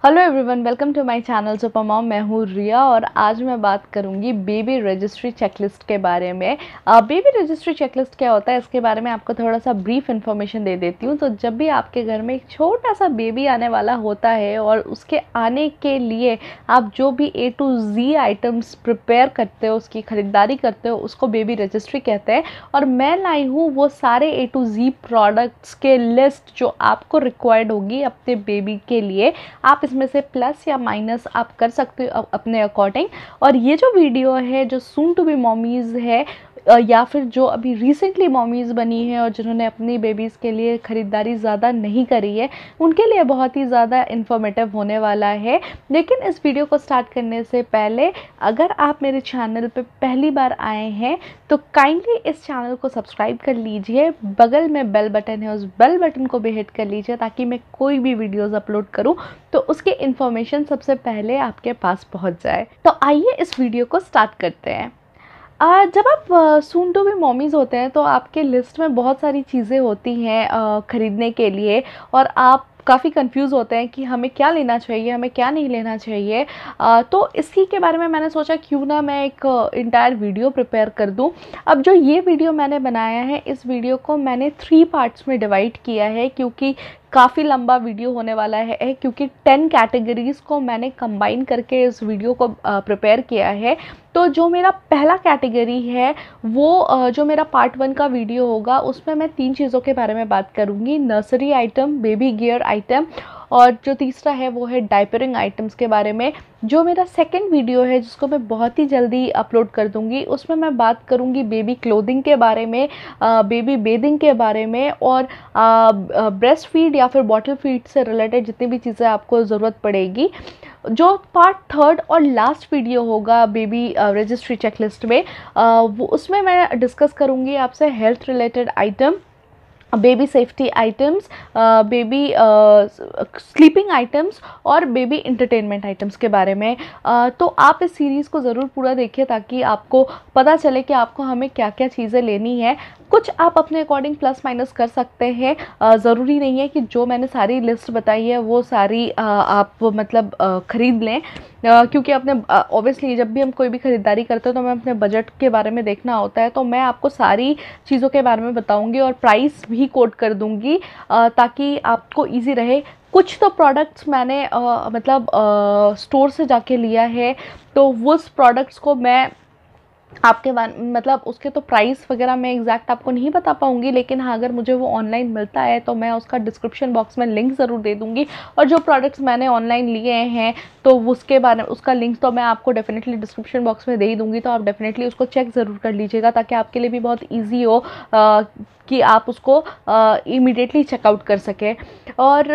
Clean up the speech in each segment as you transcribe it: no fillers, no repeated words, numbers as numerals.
Hello everyone, welcome to my channel super mom. मैं हूँ रिया और आज मैं बात करूँगी बेबी रजिस्ट्री चेकलिस्ट के बारे में। बेबी रजिस्ट्री चेकलिस्ट क्या होता है इसके बारे में आपको थोड़ा सा ब्रीफ इन्फॉर्मेशन दे देती हूँ। तो जब भी आपके घर में एक छोटा सा बेबी आने वाला होता है और उसके आने के लिए आप जो भी A to Z items prepare करते हो, उसकी ख़रीदारी करते हो, उसको बेबी रजिस्ट्री कहते हैं। और मैं लाई हूँ वो सारे A to Z प्रोडक्ट्स के लिस्ट जो आपको रिक्वायर्ड होगी अपने बेबी के लिए। आप इसमें से प्लस या माइनस आप कर सकते हो अपने अकॉर्डिंग। और ये जो वीडियो है, जो सून टू बी मॉमीज़ है या फिर जो अभी रिसेंटली मॉमीज़ बनी है और जिन्होंने अपनी बेबीज़ के लिए ख़रीदारी ज़्यादा नहीं करी है, उनके लिए बहुत ही ज़्यादा इन्फॉर्मेटिव होने वाला है। लेकिन इस वीडियो को स्टार्ट करने से पहले अगर आप मेरे चैनल पे पहली बार आए हैं तो काइंडली इस चैनल को सब्सक्राइब कर लीजिए। बगल में बेल बटन है, उस बेल बटन को भी हिट कर लीजिए ताकि मैं कोई भी वीडियोज़ अपलोड करूँ तो उसकी इन्फॉर्मेशन सबसे पहले आपके पास पहुंच जाए। तो आइए इस वीडियो को स्टार्ट करते हैं। जब आप सून टू बी मॉमीज़ होते हैं तो आपके लिस्ट में बहुत सारी चीज़ें होती हैं ख़रीदने के लिए और आप काफ़ी कंफ्यूज होते हैं कि हमें क्या लेना चाहिए, हमें क्या नहीं लेना चाहिए। तो इसी के बारे में मैंने सोचा क्यों ना मैं एक इंटायर वीडियो प्रिपेयर कर दूं। अब जो ये वीडियो मैंने बनाया है, इस वीडियो को मैंने 3 पार्ट्स में डिवाइड किया है क्योंकि काफ़ी लंबा वीडियो होने वाला है, क्योंकि 10 कैटेगरीज़ को मैंने कंबाइन करके इस वीडियो को प्रिपेयर किया है। तो जो मेरा पहला कैटेगरी है वो जो मेरा पार्ट 1 का वीडियो होगा उसमें मैं 3 चीज़ों के बारे में बात करूँगी। Nursery item, baby gear item और जो तीसरा है वो है डायपरिंग आइटम्स के बारे में। जो मेरा सेकंड वीडियो है जिसको मैं बहुत ही जल्दी अपलोड कर दूंगी, उसमें मैं बात करूंगी बेबी क्लोथिंग के बारे में, बेबी बेदिंग के बारे में और ब्रेस्ट फीड या फिर बॉटल फीड से रिलेटेड जितनी भी चीज़ें आपको ज़रूरत पड़ेगी। जो पार्ट 3 और लास्ट वीडियो होगा बेबी रजिस्ट्री चेकलिस्ट में, वो उसमें मैं डिस्कस करूँगी आपसे health related item, baby safety items, baby sleeping items और बेबी इंटरटेनमेंट आइटम्स के बारे में। तो आप इस सीरीज़ को ज़रूर पूरा देखिए ताकि आपको पता चले कि आपको हमें क्या क्या चीज़ें लेनी है। कुछ आप अपने अकॉर्डिंग प्लस माइनस कर सकते हैं। ज़रूरी नहीं है कि जो मैंने सारी लिस्ट बताई है वो सारी आप मतलब ख़रीद लें, क्योंकि अपने ऑब्वियसली जब भी हम कोई भी ख़रीदारी करते हैं तो हमें अपने बजट के बारे में देखना होता है। तो मैं आपको सारी चीज़ों के बारे में बताऊंगी और प्राइस भी कोट कर दूंगी ताकि आपको इजी रहे। कुछ तो प्रोडक्ट्स मैंने मतलब स्टोर से जाके लिया है, तो उस प्रोडक्ट्स को मैं आपके मतलब उसके तो प्राइस वगैरह मैं एग्जैक्ट आपको नहीं बता पाऊंगी, लेकिन हाँ अगर मुझे वो ऑनलाइन मिलता है तो मैं उसका डिस्क्रिप्शन बॉक्स में लिंक ज़रूर दे दूंगी। और जो प्रोडक्ट्स मैंने ऑनलाइन लिए हैं तो उसके बारे में उसका लिंक तो मैं आपको डेफिनेटली डिस्क्रिप्शन बॉक्स में दे ही दूंगी। तो आप डेफिनेटली उसको चेक ज़रूर कर लीजिएगा ताकि आपके लिए भी बहुत ईजी हो कि आप उसको इमीडिएटली चेकआउट कर सकें। और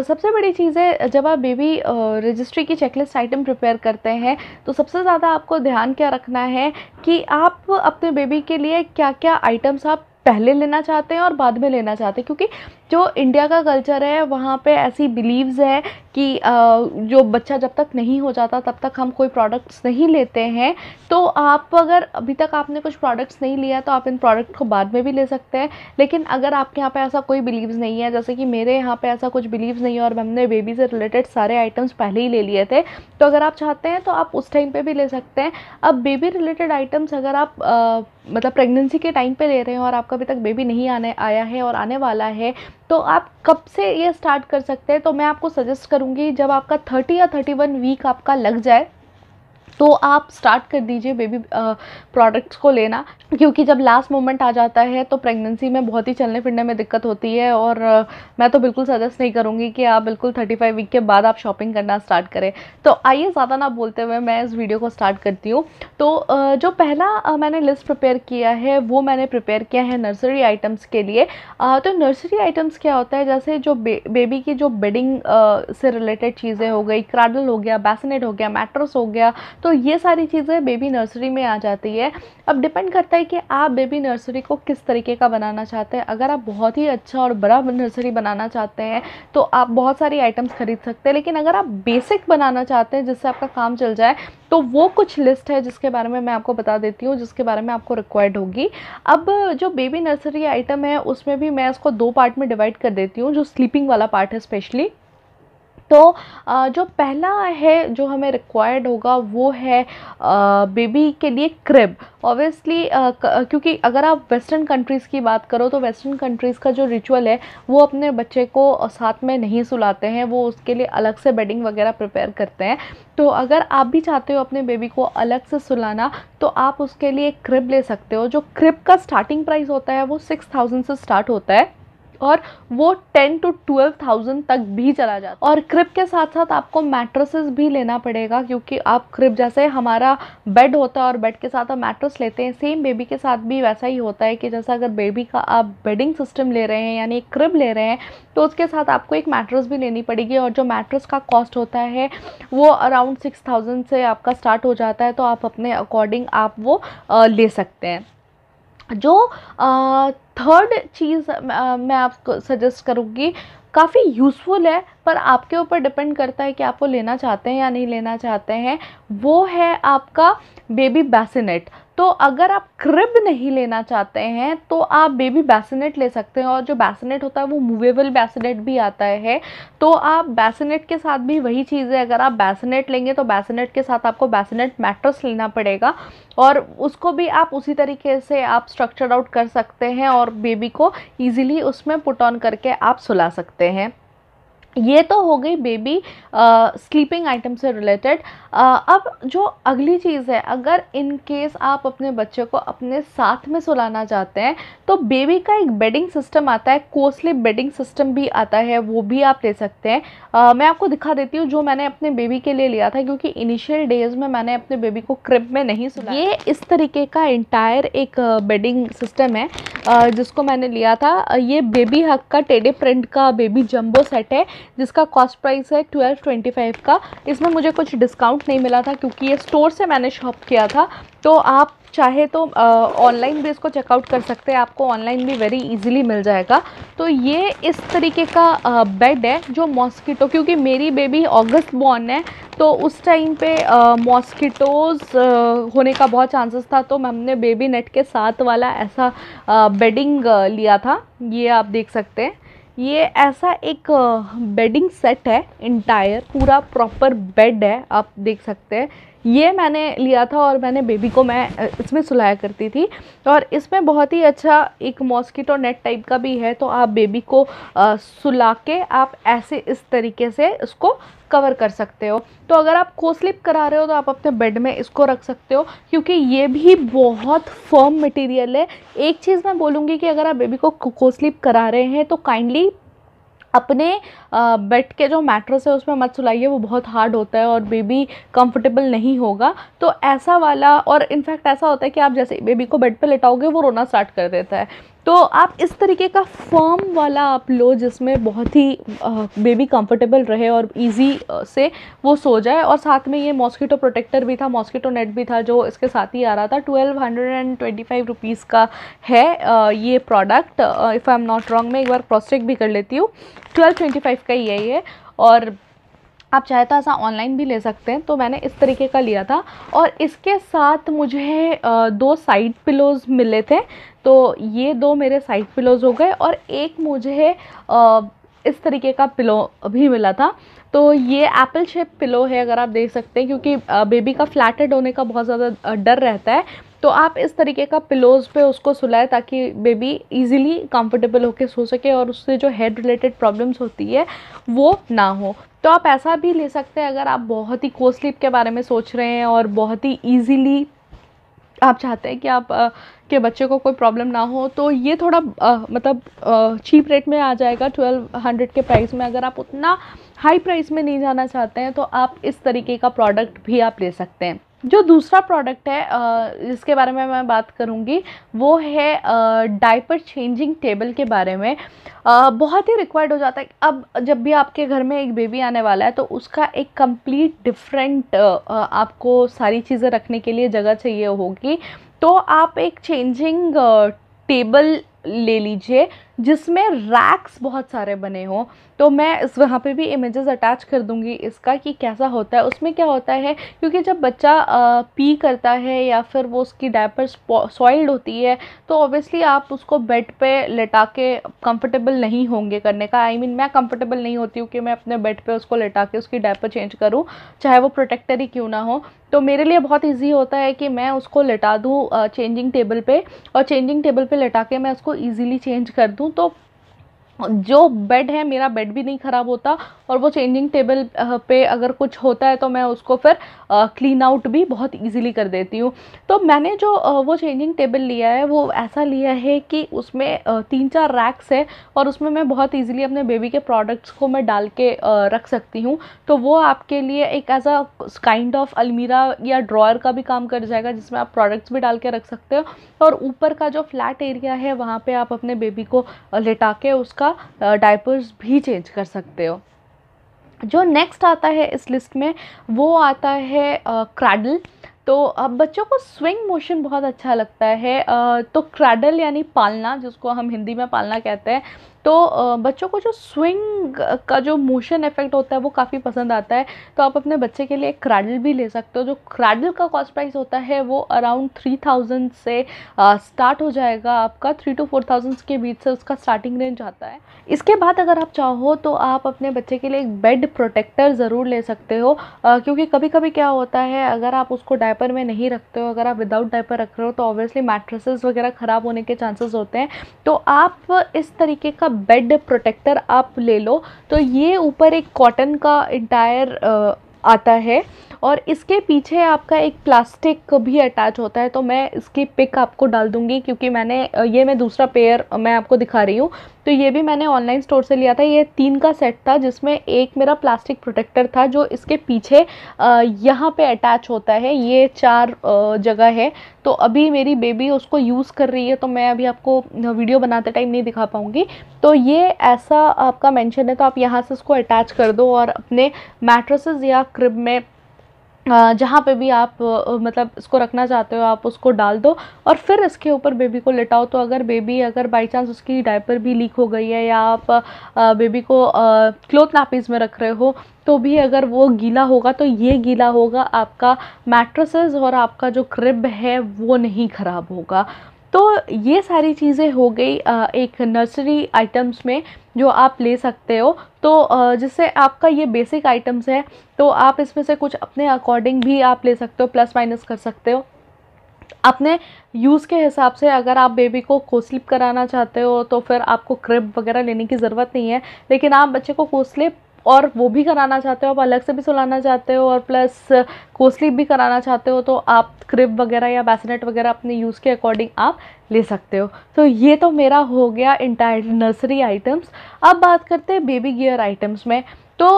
सबसे बड़ी चीज़ है, जब आप बेबी रजिस्ट्री की चेकलिस्ट आइटम प्रिपेयर करते हैं तो सबसे ज़्यादा आपको ध्यान क्या रखना है कि आप अपने बेबी के लिए क्या क्या आइटम्स आप पहले लेना चाहते हैं और बाद में लेना चाहते हैं। क्योंकि जो इंडिया का कल्चर है वहाँ पे ऐसी बिलीव्स है कि जो बच्चा जब तक नहीं हो जाता तब तक हम कोई प्रोडक्ट्स नहीं लेते हैं। तो आप अगर अभी तक आपने कुछ प्रोडक्ट्स नहीं लिया तो आप इन प्रोडक्ट को बाद में भी ले सकते हैं। लेकिन अगर आपके यहाँ पे ऐसा कोई बिलीव्स नहीं है, जैसे कि मेरे यहाँ पे ऐसा कुछ बिलीव्स नहीं है और हमने बेबी से रिलेटेड सारे आइटम्स पहले ही ले लिए थे, तो अगर आप चाहते हैं तो आप उस टाइम पर भी ले सकते हैं। अब बेबी रिलेटेड आइटम्स अगर आप मतलब प्रेगनेंसी के टाइम पे ले रहे हैं और आपका अभी तक बेबी नहीं आया है और आने वाला है, तो आप कब से ये स्टार्ट कर सकते हैं। तो मैं आपको सजेस्ट करूँगी जब आपका 30 या 31 वीक आपका लग जाए तो आप स्टार्ट कर दीजिए बेबी प्रोडक्ट्स को लेना। क्योंकि जब लास्ट मोमेंट आ जाता है तो प्रेगनेंसी में बहुत ही चलने फिरने में दिक्कत होती है और मैं तो बिल्कुल सजेस्ट नहीं करूँगी कि आप बिल्कुल 35 वीक के बाद आप शॉपिंग करना स्टार्ट करें। तो आइए ज़्यादा ना बोलते हुए मैं इस वीडियो को स्टार्ट करती हूँ। तो जो पहला मैंने लिस्ट प्रिपेयर किया है वो मैंने प्रिपेयर किया है नर्सरी आइटम्स के लिए। तो नर्सरी आइटम्स क्या होता है, जैसे जो बेबी की जो बेडिंग से रिलेटेड चीज़ें हो गई, क्रैडल हो गया, बैसिनेट हो गया, मैट्रेस हो गया, तो ये सारी चीज़ें बेबी नर्सरी में आ जाती है। अब डिपेंड करता है कि आप बेबी नर्सरी को किस तरीके का बनाना चाहते हैं। अगर आप बहुत ही अच्छा और बड़ा नर्सरी बनाना चाहते हैं तो आप बहुत सारी आइटम्स खरीद सकते हैं। लेकिन अगर आप बेसिक बनाना चाहते हैं जिससे आपका काम चल जाए तो वो कुछ लिस्ट है जिसके बारे में मैं आपको बता देती हूँ, जिसके बारे में आपको रिक्वायर्ड होगी। अब जो बेबी नर्सरी आइटम है उसमें भी मैं इसको 2 पार्ट में डिवाइड कर देती हूँ, जो स्लीपिंग वाला पार्ट है स्पेशली। तो जो पहला है जो हमें रिक्वायर्ड होगा वो है बेबी के लिए क्रिब। ऑब्वियसली क्योंकि अगर आप वेस्टर्न कंट्रीज़ की बात करो तो वेस्टर्न कंट्रीज़ का जो रिचुअल है वो अपने बच्चे को साथ में नहीं सुलाते हैं, वो उसके लिए अलग से बेडिंग वगैरह प्रिपेयर करते हैं। तो अगर आप भी चाहते हो अपने बेबी को अलग से सुलाना तो आप उसके लिए क्रिब ले सकते हो। जो क्रिब का स्टार्टिंग प्राइस होता है वो 6000 से स्टार्ट होता है और वो 10 to 12,000 तक भी चला जाता है। और क्रिब के साथ साथ आपको मैट्रेसेस भी लेना पड़ेगा, क्योंकि आप क्रिब जैसे हमारा बेड होता है और बेड के साथ आप मैट्रेस लेते हैं, सेम बेबी के साथ भी वैसा ही होता है कि जैसा अगर बेबी का आप बेडिंग सिस्टम ले रहे हैं यानी एक क्रिब ले रहे हैं तो उसके साथ आपको एक मैट्रेस भी लेनी पड़ेगी। और जो मैट्रेस का कॉस्ट होता है वो अराउंड 6000 से आपका स्टार्ट हो जाता है, तो आप अपने अकॉर्डिंग आप वो ले सकते हैं। जो थर्ड चीज़ मैं आपको सजेस्ट करूँगी, काफ़ी यूज़फुल है पर आपके ऊपर डिपेंड करता है कि आप वो लेना चाहते हैं या नहीं लेना चाहते हैं, वो है आपका बेबी बैसिनेट। तो अगर आप क्रिब नहीं लेना चाहते हैं तो आप बेबी बैसिनेट ले सकते हैं। और जो बैसिनेट होता है वो मूवेबल बैसिनेट भी आता है, तो आप बैसिनेट के साथ भी वही चीज़ है, अगर आप बैसिनेट लेंगे तो बैसिनेट के साथ आपको बैसिनेट मैट्रेस लेना पड़ेगा और उसको भी आप उसी तरीके से आप स्ट्रक्चर आउट कर सकते हैं और बेबी को ईजिली उसमें पुट ऑन करके आप सुला सकते हैं। ये तो हो गई बेबी स्लीपिंग आइटम से रिलेटेड। अब जो अगली चीज़ है, अगर इन केस आप अपने बच्चे को अपने साथ में सुलाना चाहते हैं तो बेबी का एक बेडिंग सिस्टम आता है, को-स्लीप बेडिंग सिस्टम भी आता है, वो भी आप ले सकते हैं। मैं आपको दिखा देती हूँ जो मैंने अपने बेबी के लिए लिया था, क्योंकि इनिशियल डेज़ में मैंने अपने बेबी को क्रिब में नहीं सुलाया। ये इस तरीके का इंटायर एक बेडिंग सिस्टम है जिसको मैंने लिया था। ये बेबी हग का टेडी प्रिंट का बेबी जंबो सेट है जिसका कॉस्ट प्राइस है 1225 का। इसमें मुझे कुछ डिस्काउंट नहीं मिला था क्योंकि ये स्टोर से मैंने शॉप किया था। तो आप चाहे तो ऑनलाइन भी इसको चेकआउट कर सकते हैं, आपको ऑनलाइन भी वेरी इजीली मिल जाएगा। तो ये इस तरीके का बेड है जो मॉस्किटो, क्योंकि मेरी बेबी अगस्त बॉर्न है तो उस टाइम पे मॉस्किटोज़ होने का बहुत चांसेस था, तो हमने बेबी नेट के साथ वाला ऐसा बेडिंग लिया था। ये आप देख सकते हैं, ये ऐसा एक बेडिंग सेट है, इंटायर पूरा प्रॉपर बेड है, आप देख सकते हैं। ये मैंने लिया था और मैंने बेबी को मैं इसमें सुलाया करती थी। और इसमें बहुत ही अच्छा एक मॉस्किटो नेट टाइप का भी है, तो आप बेबी को सुला के आप ऐसे इस तरीके से इसको कवर कर सकते हो। तो अगर आप को स्लिप करा रहे हो तो आप अपने बेड में इसको रख सकते हो, क्योंकि ये भी बहुत फर्म मटेरियल है। एक चीज़ मैं बोलूँगी कि अगर आप बेबी को स्लिप करा रहे हैं तो काइंडली अपने बेड के जो मैट्रेस है उसमें मत सुलाइए, वो बहुत हार्ड होता है और बेबी कंफर्टेबल नहीं होगा। तो ऐसा वाला, और इनफैक्ट ऐसा होता है कि आप जैसे बेबी को बेड पे लेटाओगे वो रोना स्टार्ट कर देता है, तो आप इस तरीके का फर्म वाला आप लो जिसमें बहुत ही बेबी कंफर्टेबल रहे और इजी से वो सो जाए। और साथ में ये मॉस्किटो प्रोटेक्टर भी था, मॉस्किटो नेट भी था जो इसके साथ ही आ रहा था। 1225 रुपीज़ का है ये product, if I am not wrong. मैं एक बार क्रॉस चेक भी कर लेती हूँ, 1225 का ही है ये। और आप चाहे तो ऐसा ऑनलाइन भी ले सकते हैं, तो मैंने इस तरीके का लिया था। और इसके साथ मुझे 2 साइड पिलोज़ मिले थे, तो ये 2 मेरे साइड पिलोज़ हो गए और एक मुझे इस तरीके का पिलो भी मिला था। तो ये एप्पल शेप पिलो है, अगर आप देख सकते हैं, क्योंकि बेबी का फ्लैटेड होने का बहुत ज़्यादा डर रहता है, तो आप इस तरीके का पिलोज़ पे उसको सुलाएं ताकि बेबी इजीली कंफर्टेबल होकर सो सके और उससे जो हेड रिलेटेड प्रॉब्लम्स होती है वो ना हो। तो आप ऐसा भी ले सकते हैं अगर आप बहुत ही को स्लीप के बारे में सोच रहे हैं और बहुत ही ईजीली आप चाहते हैं कि आप के बच्चे को कोई प्रॉब्लम ना हो। तो ये थोड़ा मतलब चीप रेट में आ जाएगा 1200 के प्राइस में। अगर आप उतना हाई प्राइस में नहीं जाना चाहते हैं तो आप इस तरीके का प्रोडक्ट भी आप ले सकते हैं। जो दूसरा प्रोडक्ट है जिसके बारे में मैं बात करूँगी वो है डायपर चेंजिंग टेबल के बारे में। बहुत ही रिक्वायर्ड हो जाता है। अब जब भी आपके घर में एक बेबी आने वाला है तो उसका एक कंप्लीट डिफरेंट आपको सारी चीज़ें रखने के लिए जगह चाहिए होगी, तो आप एक चेंजिंग टेबल ले लीजिए जिसमें रैक्स बहुत सारे बने हों। तो मैं इस वहाँ पे भी इमेजेस अटैच कर दूँगी इसका कि कैसा होता है। उसमें क्या होता है, क्योंकि जब बच्चा पी करता है या फिर वो उसकी डायपर सॉइल्ड होती है, तो ऑब्वियसली आप उसको बेड पे लेटा के कंफर्टेबल नहीं होंगे करने का। आई मीन मैं कंफर्टेबल नहीं होती हूँ कि मैं अपने बेड पे उसको लेटा के उसकी डायपर चेंज करूँ, चाहे वो प्रोटेक्टर ही क्यों ना हो। तो मेरे लिए बहुत ईजी होता है कि मैं उसको लेटा दूँ चेंजिंग टेबल पे, और चेंजिंग टेबल पे लेटा के मैं उसको ईजिली चेंज कर दूँ। तो जो बेड है, मेरा बेड भी नहीं ख़राब होता, और वो चेंजिंग टेबल पे अगर कुछ होता है तो मैं उसको फिर क्लीन आउट भी बहुत इजीली कर देती हूँ। तो मैंने जो वो चेंजिंग टेबल लिया है वो ऐसा लिया है कि उसमें 3-4 रैक्स है, और उसमें मैं बहुत इजीली अपने बेबी के प्रोडक्ट्स को मैं डाल के रख सकती हूँ। तो वो आपके लिए एक एज अ काइंड ऑफ अलमीरा या ड्रॉयर का भी काम कर जाएगा, जिसमें आप प्रोडक्ट्स भी डाल के रख सकते हो, और ऊपर का जो फ्लैट एरिया है वहाँ पे आप अपने बेबी को लेटा के उसका डायपर्स भी चेंज कर सकते हो। जो नेक्स्ट आता है इस लिस्ट में वो आता है क्रैडल। तो अब बच्चों को स्विंग मोशन बहुत अच्छा लगता है, तो क्रैडल यानी पालना, जिसको हम हिंदी में पालना कहते हैं। तो बच्चों को जो स्विंग का जो मोशन इफेक्ट होता है वो काफ़ी पसंद आता है। तो आप अपने बच्चे के लिए एक क्रैडल भी ले सकते हो। जो क्रैडल का कॉस्ट प्राइस होता है वो अराउंड 3000 से स्टार्ट हो जाएगा आपका, 3 to 4000 के बीच से उसका स्टार्टिंग रेंज आता है। इसके बाद अगर आप चाहो तो आप अपने बच्चे के लिए एक बेड प्रोटेक्टर ज़रूर ले सकते हो, क्योंकि कभी कभी क्या होता है, अगर आप उसको डायपर में नहीं रखते हो, अगर आप विदाउट डायपर रख रहे हो, तो ऑब्वियसली मैट्रेसेस वगैरह ख़राब होने के चांसेस होते हैं। तो आप इस तरीके का बेड प्रोटेक्टर आप ले लो। तो ये ऊपर एक कॉटन का इंटायर आता है, और इसके पीछे आपका एक प्लास्टिक भी अटैच होता है। तो मैं इसकी पिक आपको डाल दूंगी, क्योंकि मैं दूसरा पेयर मैं आपको दिखा रही हूँ। तो ये भी मैंने ऑनलाइन स्टोर से लिया था। ये 3 का सेट था, जिसमें एक मेरा प्लास्टिक प्रोटेक्टर था जो इसके पीछे यहाँ पे अटैच होता है। ये 4 जगह है। तो अभी मेरी बेबी उसको यूज़ कर रही है, तो मैं अभी आपको वीडियो बनाते टाइम नहीं दिखा पाऊँगी। तो ये ऐसा आपका मेंशन है, तो आप यहाँ से इसको अटैच कर दो और अपने मैट्रेसेस या क्रिब में जहाँ पे भी आप मतलब इसको रखना चाहते हो आप उसको डाल दो, और फिर इसके ऊपर बेबी को लेटाओ। तो अगर बाई चांस उसकी डायपर भी लीक हो गई है, या आप बेबी को क्लोथ नैपीज़ में रख रहे हो, तो भी अगर वो गीला होगा तो ये गीला होगा, आपका मैट्रेसेस और आपका जो क्रिब है वो नहीं ख़राब होगा। तो ये सारी चीज़ें हो गई एक नर्सरी आइटम्स में जो आप ले सकते हो। तो जिससे आपका ये बेसिक आइटम्स है, तो आप इसमें से कुछ अपने अकॉर्डिंग भी आप ले सकते हो, प्लस माइनस कर सकते हो अपने यूज़ के हिसाब से। अगर आप बेबी को को-स्लीप कराना चाहते हो तो फिर आपको क्रिब वगैरह लेने की ज़रूरत नहीं है, लेकिन आप बच्चे को को-स्लीप और वो भी कराना चाहते हो, आप अलग से भी सुलाना चाहते हो और प्लस को-स्लीप भी कराना चाहते हो, तो आप क्रिब वगैरह या बैसिनेट वगैरह अपने यूज़ के अकॉर्डिंग आप ले सकते हो। तो ये तो मेरा हो गया इंटायर नर्सरी आइटम्स। अब बात करते हैं बेबी गियर आइटम्स में। तो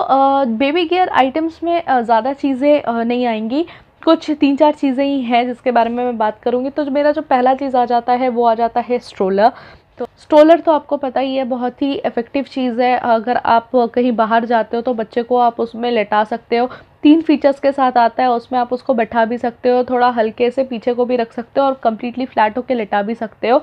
बेबी गियर आइटम्स में ज़्यादा चीज़ें नहीं आएंगी, कुछ 3-4 चीज़ें ही हैं जिसके बारे में मैं बात करूँगी। तो मेरा जो पहला चीज़ आ जाता है वो आ जाता है स्ट्रोलर। तो स्ट्रोलर तो आपको पता ही है, बहुत ही इफ़ेक्टिव चीज़ है। अगर आप कहीं बाहर जाते हो तो बच्चे को आप उसमें लेटा सकते हो। 3 फीचर्स के साथ आता है, उसमें आप उसको बैठा भी सकते हो, थोड़ा हल्के से पीछे को भी रख सकते हो, और कम्प्लीटली फ्लैट होकर लेटा भी सकते हो।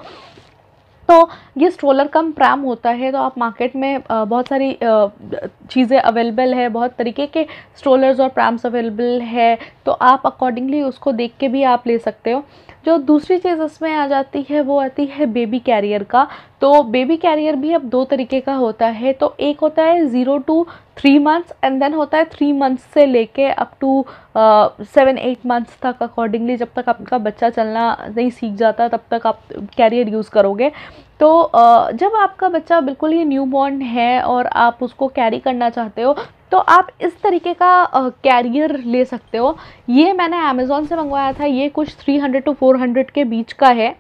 तो ये स्ट्रोलर कम प्रैम होता है। तो आप मार्केट में बहुत सारी चीज़ें अवेलेबल है, बहुत तरीके के स्ट्रोलर्स और प्रैम्स अवेलेबल है, तो आप अकॉर्डिंगली उसको देख के भी आप ले सकते हो। जो दूसरी चीज़ इसमें आ जाती है वो आती है बेबी कैरियर का। तो बेबी कैरियर भी अब 2 तरीके का होता है। तो एक होता है 0 to 3 मंथ्स, एंड देन होता है 3 मंथ्स से लेके अप टू 7-8 मंथ्स तक, अकॉर्डिंगली जब तक आपका बच्चा चलना नहीं सीख जाता तब तक आप कैरियर यूज़ करोगे। तो जब आपका बच्चा बिल्कुल ही न्यू बॉर्न है और आप उसको कैरी करना चाहते हो, तो आप इस तरीके का कैरियर ले सकते हो। ये मैंने अमेज़ॉन से मंगवाया था। ये कुछ 300 to 400 के बीच का है।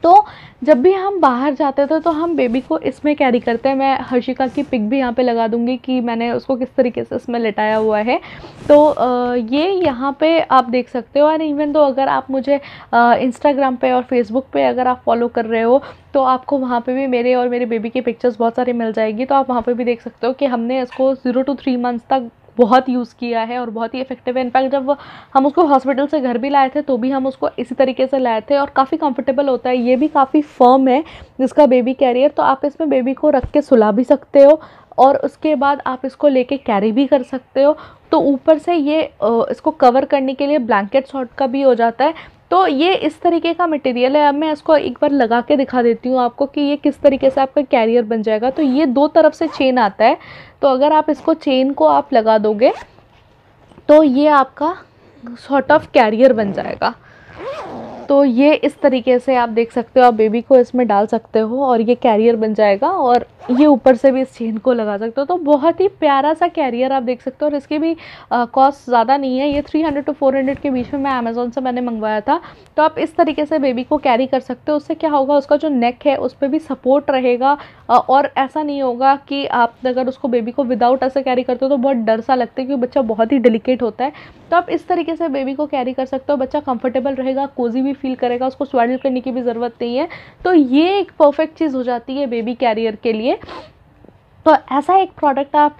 तो जब भी हम बाहर जाते थे तो हम बेबी को इसमें कैरी करते हैं। मैं हर्षिका की पिक भी यहाँ पे लगा दूँगी कि मैंने उसको किस तरीके से इसमें लेटाया हुआ है। तो ये यहाँ पे आप देख सकते हो। और इवन तो अगर आप मुझे इंस्टाग्राम पे और फेसबुक पे अगर आप फॉलो कर रहे हो, तो आपको वहाँ पे भी मेरे और मेरे बेबी की पिक्चर्स बहुत सारी मिल जाएगी। तो आप वहाँ पे भी देख सकते हो कि हमने इसको 0 to 3 मंथ्स तक बहुत यूज़ किया है और बहुत ही इफेक्टिव है। इनफैक्ट जब हम उसको हॉस्पिटल से घर भी लाए थे तो भी हम उसको इसी तरीके से लाए थे और काफ़ी कंफर्टेबल होता है। ये भी काफ़ी फर्म है इसका बेबी कैरियर, तो आप इसमें बेबी को रख के सुला भी सकते हो और उसके बाद आप इसको लेके कैरी भी कर सकते हो। तो ऊपर से ये इसको कवर करने के लिए ब्लैंकेट सॉर्ट का भी हो जाता है। तो ये इस तरीके का मटेरियल है। अब मैं इसको एक बार लगा के दिखा देती हूँ आपको कि ये किस तरीके से आपका कैरियर बन जाएगा। तो ये दो तरफ से चेन आता है, तो अगर आप इसको चेन को आप लगा दोगे तो ये आपका सॉर्ट ऑफ कैरियर बन जाएगा। तो ये इस तरीके से आप देख सकते हो, आप बेबी को इसमें डाल सकते हो और ये कैरियर बन जाएगा और ये ऊपर से भी इस चेन को लगा सकते हो। तो बहुत ही प्यारा सा कैरियर आप देख सकते हो और इसकी भी कॉस्ट ज़्यादा नहीं है। ये 300 to 400 के बीच में मैं अमेज़ोन से मैंने मंगवाया था। तो आप इस तरीके से बेबी को कैरी कर सकते हो। उससे क्या होगा, उसका जो नेक है उस पर भी सपोर्ट रहेगा और ऐसा नहीं होगा कि आप अगर उसको बेबी को विदाउट ऐसे कैरी करते हो तो बहुत डर सा लगता है क्योंकि बच्चा बहुत ही डेलिकेट होता है। तो आप इस तरीके से बेबी को कैरी कर सकते हो, बच्चा कंफर्टेबल रहेगा, कोजी भी फील करेगा, उसको स्वाडल करने की भी ज़रूरत नहीं है। तो ये एक परफेक्ट चीज़ हो जाती है बेबी कैरियर के लिए। तो ऐसा एक प्रोडक्ट आप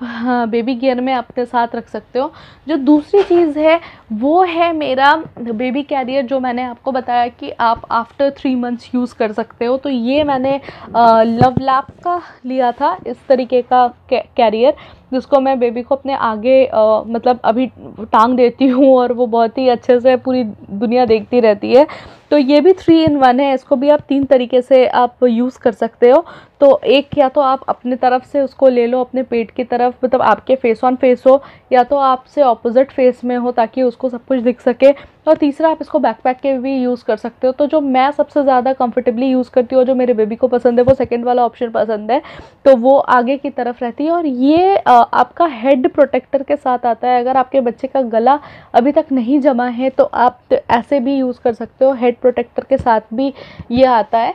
बेबी गियर में अपने साथ रख सकते हो। जो दूसरी चीज़ है वो है मेरा बेबी कैरियर, जो मैंने आपको बताया कि आप आफ्टर 3 months यूज़ कर सकते हो। तो ये मैंने लव लैप का लिया था, इस तरीके का कैरियर, जिसको मैं बेबी को अपने आगे मतलब अभी टांग देती हूँ और वो बहुत ही अच्छे से पूरी दुनिया देखती रहती है। तो ये भी 3 in 1 है, इसको भी आप 3 तरीके से आप यूज़ कर सकते हो। तो एक, या तो आप अपने तरफ से उसको ले लो अपने पेट की तरफ, मतलब आपके फेस ऑन फेस हो, या तो आपसे ऑपोजिट फेस में हो ताकि उसको सब कुछ दिख सके। और तीसरा, आप इसको बैकपैक के भी यूज़ कर सकते हो। तो जो मैं सबसे ज़्यादा कंफर्टेबली यूज़ करती हूँ, जो मेरे बेबी को पसंद है, वो सेकंड वाला ऑप्शन पसंद है। तो वो आगे की तरफ रहती है और ये आपका हेड प्रोटेक्टर के साथ आता है। अगर आपके बच्चे का गला अभी तक नहीं जमा है तो आप ऐसे भी यूज़ कर सकते हो, हेड प्रोटेक्टर के साथ भी ये आता है।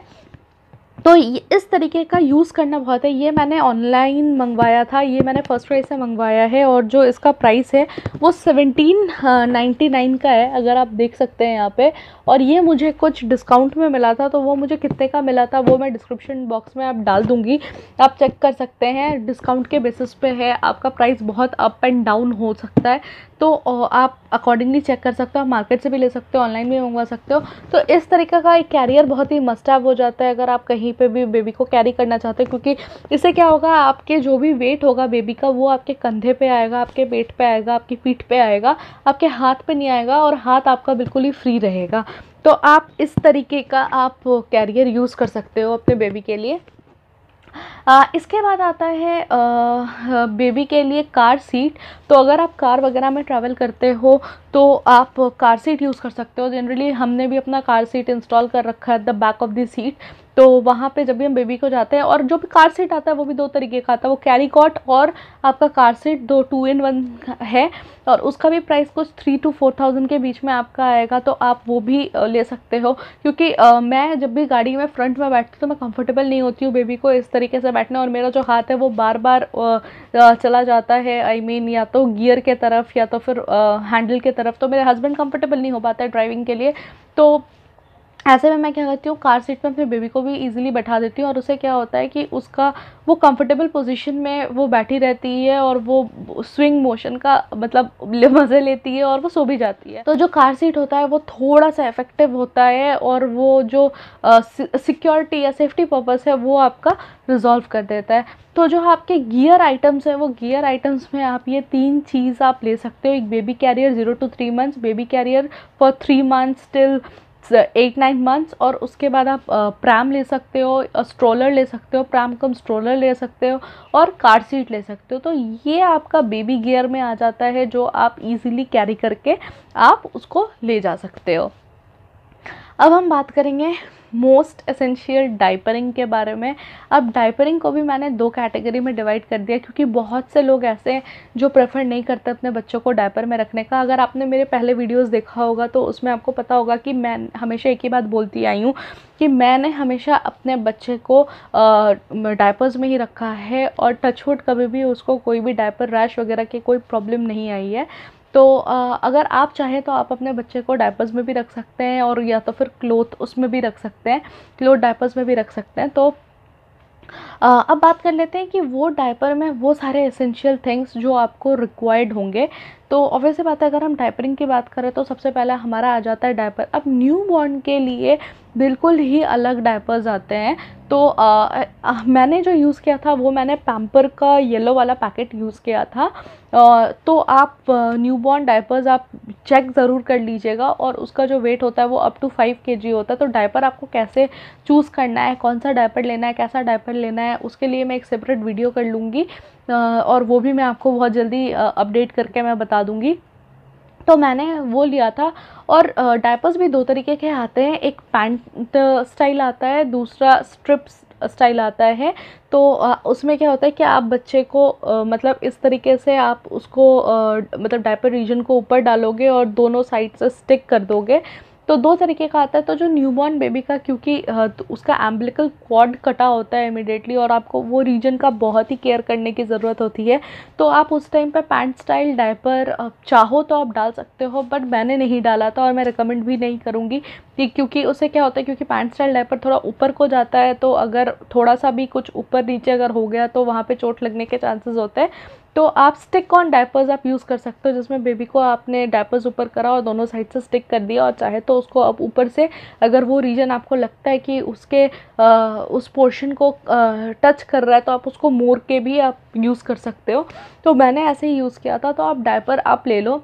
तो इस तरीके का यूज़ करना बहुत है। ये मैंने ऑनलाइन मंगवाया था, ये मैंने फर्स्ट क्राई से मंगवाया है और जो इसका प्राइस है वो 1799 का है, अगर आप देख सकते हैं यहाँ पे। और ये मुझे कुछ डिस्काउंट में मिला था, तो वो मुझे कितने का मिला था वो मैं डिस्क्रिप्शन बॉक्स में आप डाल दूँगी, आप चेक कर सकते हैं। डिस्काउंट के बेसिस पे है, आपका प्राइस बहुत अप एंड डाउन हो सकता है, तो आप अकॉर्डिंगली चेक कर सकते हो। आप मार्केट से भी ले सकते हो, ऑनलाइन भी मंगवा सकते हो। तो इस तरीके का एक कैरियर बहुत ही मस्ट हैव हो जाता है अगर आप कहीं पे भी बेबी को कैरी करना चाहते हो, क्योंकि इससे क्या होगा, आपके जो भी वेट होगा बेबी का वो आपके कंधे पे आएगा, आपके पेट पे आएगा, आपकी पीठ पे आएगा, आपके हाथ पे नहीं आएगा और हाथ आपका बिल्कुल ही फ्री रहेगा। तो आप इस तरीके का आप कैरियर यूज़ कर सकते हो अपने बेबी के लिए। इसके बाद आता है बेबी के लिए कार सीट। तो अगर आप कार वगैरह में ट्रैवल करते हो तो आप कार सीट यूज़ कर सकते हो। जनरली हमने भी अपना कार सीट इंस्टॉल कर रखा है the back of the seat. तो वहाँ पे जब भी हम बेबी को जाते हैं, और जो भी कार सीट आता है वो भी 2 तरीके का आता है, वो कैरी कॉट और आपका कार सीट, 2 in 1 है। और उसका भी प्राइस कुछ 3 to 4,000 के बीच में आपका आएगा, तो आप वो भी ले सकते हो। क्योंकि मैं जब भी गाड़ी में फ्रंट में बैठती हूँ तो मैं कंफर्टेबल नहीं होती हूँ बेबी को इस तरीके से बैठना, और मेरा जो हाथ है वो बार बार चला जाता है, आई मीन या तो गियर के तरफ या तो फिर हैंडल के तरफ। तो मेरे हस्बैंड कंफर्टेबल नहीं हो पाता है ड्राइविंग के लिए। तो ऐसे में मैं क्या करती हूँ, कार सीट में अपने बेबी को भी इजीली बैठा देती हूँ, और उससे क्या होता है कि उसका वो कंफर्टेबल पोजीशन में वो बैठी रहती है और वो स्विंग मोशन का मतलब मज़े लेती है और वो सो भी जाती है। तो जो कार सीट होता है वो थोड़ा सा इफेक्टिव होता है, और वो जो सिक्योरिटी या सेफ्टी पर्पस है वो आपका रिजॉल्व कर देता है। तो जो आपके गियर आइटम्स है, वो गियर आइटम्स में आप ये 3 चीज़ आप ले सकते हो। एक baby carrier 0 to 3 months, baby carrier for 3 months till 8-9 months, और उसके बाद आप प्रैम ले सकते हो, स्ट्रोलर ले सकते हो, प्रैम कम स्ट्रोलर ले सकते हो, और कार सीट ले सकते हो। तो ये आपका बेबी गियर में आ जाता है, जो आप इजीली कैरी करके आप उसको ले जा सकते हो। अब हम बात करेंगे मोस्ट एसेंशियल डाइपरिंग के बारे में। अब डाइपरिंग को भी मैंने 2 कैटेगरी में डिवाइड कर दिया, क्योंकि बहुत से लोग ऐसे हैं जो प्रेफर नहीं करते अपने बच्चों को डायपर में रखने का। अगर आपने मेरे पहले वीडियोस देखा होगा तो उसमें आपको पता होगा कि मैं हमेशा एक ही बात बोलती आई हूँ कि मैंने हमेशा अपने बच्चे को डायपर्स में ही रखा है, और टचवुड कभी भी उसको कोई भी डायपर रैश वगैरह की कोई प्रॉब्लम नहीं आई है। तो अगर आप चाहें तो आप अपने बच्चे को डायपर्स में भी रख सकते हैं, और या तो फिर क्लोथ उसमें भी रख सकते हैं, क्लोथ डायपर्स में भी रख सकते हैं। तो अब बात कर लेते हैं कि वो डायपर में वो सारे एसेंशियल थिंग्स जो आपको रिक्वायर्ड होंगे। तो ऑब्वियस सी बात है, अगर हम डायपरिंग की बात करें तो सबसे पहला हमारा आ जाता है डायपर। अब न्यू बॉर्न के लिए बिल्कुल ही अलग डायपर्स आते हैं। तो मैंने जो यूज़ किया था वो मैंने पैम्पर का येलो वाला पैकेट यूज़ किया था। तो आप न्यू बॉर्न डायपर्स आप चेक ज़रूर कर लीजिएगा, और उसका जो वेट होता है वो अप टू 5 kg होता है। तो डायपर आपको कैसे चूज़ करना है, कौन सा डायपर लेना है, कैसा डायपर लेना है, उसके लिए मैं एक सेपरेट वीडियो कर लूँगी, और वो भी मैं आपको बहुत जल्दी अपडेट करके मैं बता दूँगी। तो मैंने वो लिया था। और डायपर्स भी दो तरीके के आते हैं, एक पैंट स्टाइल आता है, दूसरा स्ट्रिप्स स्टाइल आता है। तो उसमें क्या होता है कि आप बच्चे को मतलब इस तरीके से आप उसको मतलब डायपर रीजन को ऊपर डालोगे और दोनों साइड से स्टिक कर दोगे। तो दो तरीके का आता है। तो जो न्यूबॉर्न बेबी का, क्योंकि तो उसका एम्बिलिकल कॉर्ड कटा होता है इमिडिएटली, और आपको वो रीजन का बहुत ही केयर करने की ज़रूरत होती है। तो आप उस टाइम पे पैंट स्टाइल डायपर चाहो तो आप डाल सकते हो, बट मैंने नहीं डाला था और मैं रिकमेंड भी नहीं करूँगी क्योंकि उससे क्या होता है, क्योंकि पैंट स्टाइल डायपर थोड़ा ऊपर को जाता है, तो अगर थोड़ा सा भी कुछ ऊपर नीचे अगर हो गया तो वहाँ पे चोट लगने के चांसेस होते हैं। तो आप स्टिक ऑन डायपर्स आप यूज़ कर सकते हो, जिसमें बेबी को आपने डायपर्स ऊपर करा और दोनों साइड से स्टिक कर दिया, और चाहे तो उसको अब ऊपर से अगर वो रीजन आपको लगता है कि उसके उस पोर्शन को टच कर रहा है तो आप उसको मोड़ के भी आप यूज़ कर सकते हो। तो मैंने ऐसे ही यूज़ किया था। तो आप डायपर आप ले लो,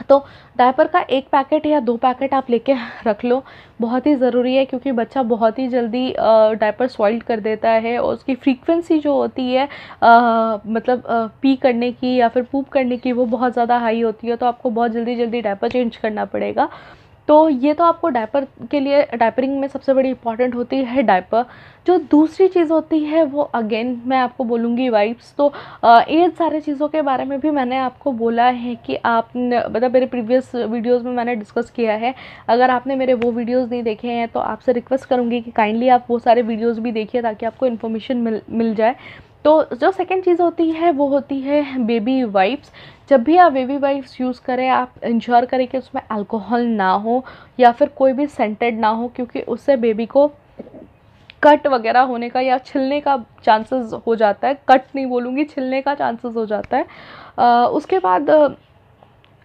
तो डायपर का एक पैकेट या 2 पैकेट आप लेके रख लो, बहुत ही ज़रूरी है, क्योंकि बच्चा बहुत ही जल्दी डायपर सॉइल्ड कर देता है, और उसकी फ्रीक्वेंसी जो होती है मतलब पी करने की या फिर पूप करने की वो बहुत ज़्यादा हाई होती है। तो आपको बहुत जल्दी जल्दी डायपर चेंज करना पड़ेगा। तो ये तो आपको डायपर के लिए, डायपरिंग में सबसे बड़ी इंपॉर्टेंट होती है डायपर। जो दूसरी चीज़ होती है वो अगेन मैं आपको बोलूँगी वाइप्स। तो ये सारे चीज़ों के बारे में भी मैंने आपको बोला है कि आप मतलब मेरे प्रीवियस वीडियोस में मैंने डिस्कस किया है। अगर आपने मेरे वो वीडियोस नहीं देखे हैं तो आपसे रिक्वेस्ट करूँगी कि काइंडली आप वो सारे वीडियोस भी देखिए, ताकि आपको इन्फॉर्मेशन मिल जाए। तो जो सेकेंड चीज़ होती है वो होती है बेबी वाइप्स। जब भी आप बेबी वाइप्स यूज़ करें, आप इंश्योर करें कि उसमें अल्कोहल ना हो या फिर कोई भी सेंटेड ना हो, क्योंकि उससे बेबी को कट वगैरह होने का या छिलने का चांसेस हो जाता है। कट नहीं बोलूँगी, छिलने का चांसेस हो जाता है। उसके बाद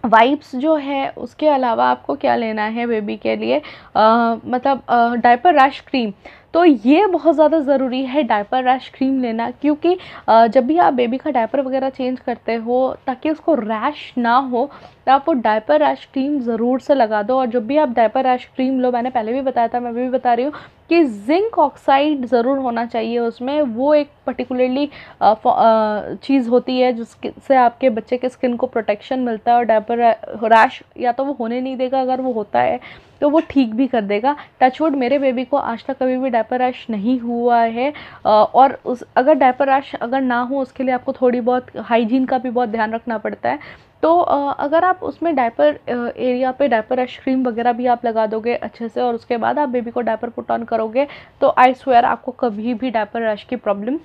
वाइप्स जो है, उसके अलावा आपको क्या लेना है बेबी के लिए, मतलब डायपर रैश क्रीम। तो ये बहुत ज़्यादा ज़रूरी है डायपर रैश क्रीम लेना, क्योंकि जब भी आप बेबी का डायपर वगैरह चेंज करते हो, ताकि उसको रैश ना हो, तो आप वो डायपर रैश क्रीम ज़रूर से लगा दो। और जब भी आप डायपर रैश क्रीम लो, मैंने पहले भी बताया था, मैं भी बता रही हूँ कि जिंक ऑक्साइड ज़रूर होना चाहिए उसमें। वो एक पर्टिकुलरली चीज़ होती है जिससे आपके बच्चे के स्किन को प्रोटेक्शन मिलता है, और डायपर रैश या तो वो होने नहीं देगा, अगर वो होता है तो वो ठीक भी कर देगा। टचवुड मेरे बेबी को आज तक कभी भी डायपर रैश नहीं हुआ है। और अगर डायपर रैश अगर ना हो, उसके लिए आपको थोड़ी बहुत हाइजीन का भी बहुत ध्यान रखना पड़ता है। तो अगर आप उसमें डायपर एरिया पे डायपर रैश क्रीम वगैरह भी आप लगा दोगे अच्छे से, और उसके बाद आप बेबी को डायपर पुट ऑन करोगे, तो आई स्वेयर आपको कभी भी डायपर रैश की प्रॉब्लम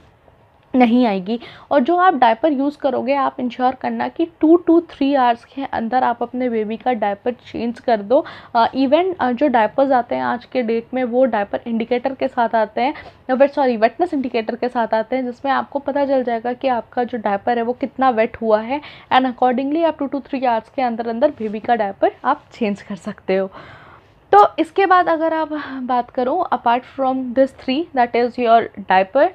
नहीं आएगी। और जो आप डायपर यूज़ करोगे, आप इंश्योर करना कि 2 to 3 आवर्स के अंदर आप अपने बेबी का डायपर चेंज कर दो। इवन जो डायपर्स आते हैं आज के डेट में, वो डायपर इंडिकेटर के साथ आते हैं, वेटनेस इंडिकेटर के साथ आते हैं, जिसमें आपको पता चल जाएगा कि आपका जो डायपर है वो कितना वेट हुआ है, एंड अकॉर्डिंगली आप 2 to 3 आवर्स के अंदर अंदर बेबी का डायपर आप चेंज कर सकते हो। तो इसके बाद अगर आप बात करो, apart from this 3, that is your diaper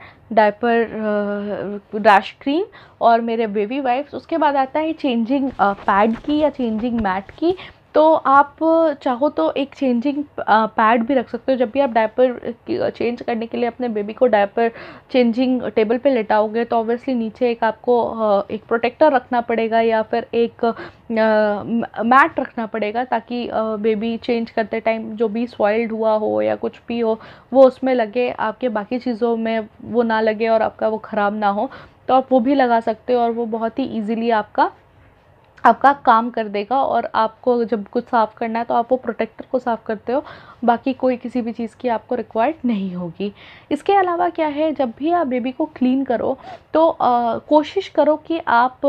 rash cream और मेरे बेबी वाइप्स, उसके बाद आता है चेंजिंग पैड की या चेंजिंग मैट की। तो आप चाहो तो एक चेंजिंग पैड भी रख सकते हो। जब भी आप डायपर चेंज करने के लिए अपने बेबी को डायपर चेंजिंग टेबल पे लेटाओगे, तो ऑब्वियसली नीचे एक आपको एक प्रोटेक्टर रखना पड़ेगा, या फिर एक मैट रखना पड़ेगा, ताकि बेबी चेंज करते टाइम जो भी सॉइल्ड हुआ हो या कुछ भी हो वो उसमें लगे, आपके बाकी चीज़ों में वो ना लगे और आपका वो ख़राब ना हो। तो आप वो भी लगा सकते हो, और वो बहुत ही ईजीली आपका काम कर देगा। और आपको जब कुछ साफ़ करना है तो आप वो प्रोटेक्टर को साफ़ करते हो, बाकी कोई किसी भी चीज़ की आपको रिक्वायर्ड नहीं होगी। इसके अलावा क्या है, जब भी आप बेबी को क्लीन करो तो कोशिश करो कि आप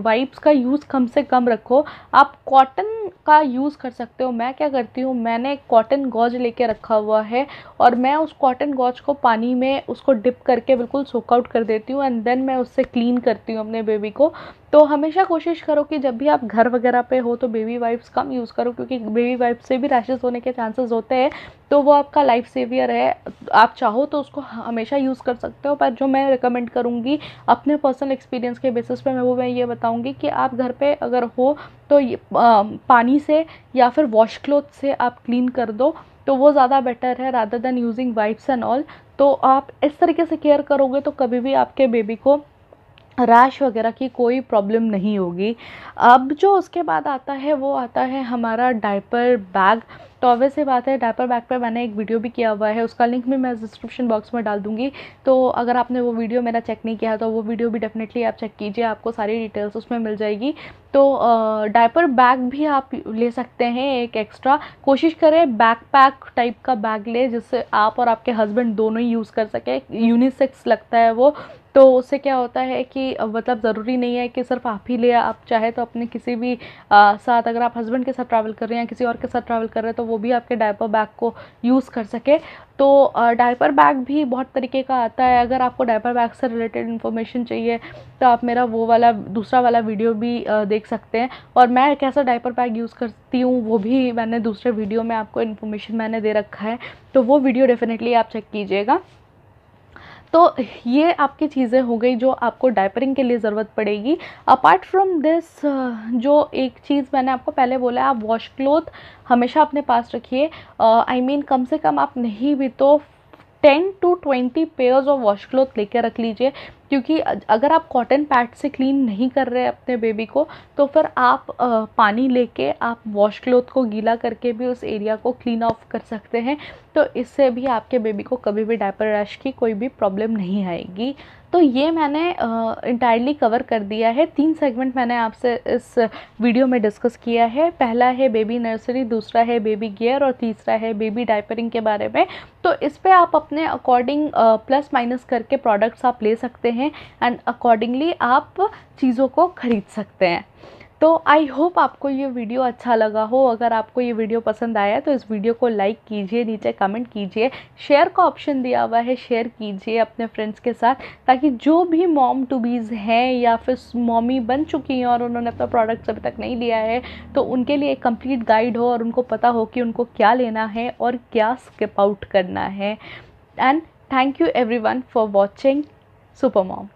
वाइप्स का यूज़ कम से कम रखो। आप कॉटन का यूज़ कर सकते हो। मैं क्या करती हूँ, मैंने कॉटन गॉज लेके रखा हुआ है और मैं उस कॉटन गॉज को पानी में उसको डिप करके बिल्कुल सोक आउट कर देती हूँ एंड देन मैं उससे क्लीन करती हूँ अपने बेबी को। तो हमेशा कोशिश करो कि जब भी आप घर वगैरह पे हो तो बेबी वाइप्स कम यूज़ करो, क्योंकि बेबी वाइप से भी रैशेस होने के चांसेस होते हैं। तो वो आपका लाइफ सेवियर है, आप चाहो तो उसको हमेशा यूज़ कर सकते हो, पर जो मैं रिकमेंड करूँगी अपने पर्सनल एक्सपीरियंस के बेसिस पे मैं ये बताऊँगी कि आप घर पे अगर हो तो पानी से या फिर वॉश क्लॉथ से आप क्लीन कर दो, तो वो ज़्यादा बेटर है rather than using wipes and all. तो आप इस तरीके से केयर करोगे तो कभी भी आपके बेबी को रैश वगैरह की कोई प्रॉब्लम नहीं होगी। अब जो उसके बाद आता है वो आता है हमारा डायपर बैग। तो ऑब्वियस सी बात है, डायपर बैग पे मैंने एक वीडियो भी किया हुआ है, उसका लिंक भी मैं डिस्क्रिप्शन बॉक्स में डाल दूँगी। तो अगर आपने वो वीडियो मेरा चेक नहीं किया तो वो वीडियो भी डेफिनेटली आप चेक कीजिए, आपको सारी डिटेल्स उसमें मिल जाएगी। तो डायपर बैग भी आप ले सकते हैं एक एक्स्ट्रा। कोशिश करें बैकपैक टाइप का बैग ले जिससे आप और आपके हस्बैंड दोनों ही यूज़ कर सकें। यूनिसेक्स लगता है वो, तो उससे क्या होता है कि मतलब ज़रूरी नहीं है कि सिर्फ आप ही ले, आप चाहे तो अपने किसी भी साथ, अगर आप हस्बैंड के साथ ट्रैवल कर रहे हैं या किसी और के साथ ट्रैवल कर रहे हैं तो वो भी आपके डायपर बैग को यूज़ कर सके। तो डायपर बैग भी बहुत तरीके का आता है। अगर आपको डायपर बैग से रिलेटेड इन्फॉर्मेशन चाहिए तो आप मेरा वो वाला दूसरा वाला वीडियो भी देख सकते हैं, और मैं कैसा डायपर बैग यूज़ करती हूँ वो भी मैंने दूसरे वीडियो में आपको इन्फॉर्मेशन मैंने दे रखा है, तो वो वीडियो डेफिनेटली आप चेक कीजिएगा। तो ये आपकी चीज़ें हो गई जो आपको डायपरिंग के लिए ज़रूरत पड़ेगी। अपार्ट फ्रॉम दिस जो एक चीज़ मैंने आपको पहले बोला है, आप वॉश क्लॉथ हमेशा अपने पास रखिए। आई मीन कम से कम आप नहीं भी तो 10 to 20 pairs of wash cloth लेके रख लीजिए, क्योंकि अगर आप कॉटन पैड से क्लीन नहीं कर रहे हैं अपने बेबी को तो फिर आप पानी लेके आप वॉश क्लॉथ को गीला करके भी उस एरिया को क्लीन ऑफ कर सकते हैं। तो इससे भी आपके बेबी को कभी भी डायपर रैश की कोई भी प्रॉब्लम नहीं आएगी। तो ये मैंने इंटायरली कवर कर दिया है। 3 सेगमेंट मैंने आपसे इस वीडियो में डिस्कस किया है। पहला है बेबी नर्सरी, दूसरा है बेबी गियर और तीसरा है बेबी डायपरिंग के बारे में। तो इस पे आप अपने अकॉर्डिंग प्लस माइनस करके प्रोडक्ट्स आप ले सकते हैं एंड अकॉर्डिंगली आप चीज़ों को खरीद सकते हैं। तो आई होप आपको ये वीडियो अच्छा लगा हो। अगर आपको ये वीडियो पसंद आया तो इस वीडियो को लाइक कीजिए, नीचे कमेंट कीजिए, शेयर का ऑप्शन दिया हुआ है, शेयर कीजिए अपने फ्रेंड्स के साथ, ताकि जो भी मॉम टू बीज़ हैं या फिर मॉमी बन चुकी हैं और उन्होंने अपना प्रोडक्ट्स अभी तक नहीं लिया है तो उनके लिए एक कंप्लीट गाइड हो और उनको पता हो कि उनको क्या लेना है और क्या स्किप आउट करना है। And thank you everyone for watching super mom.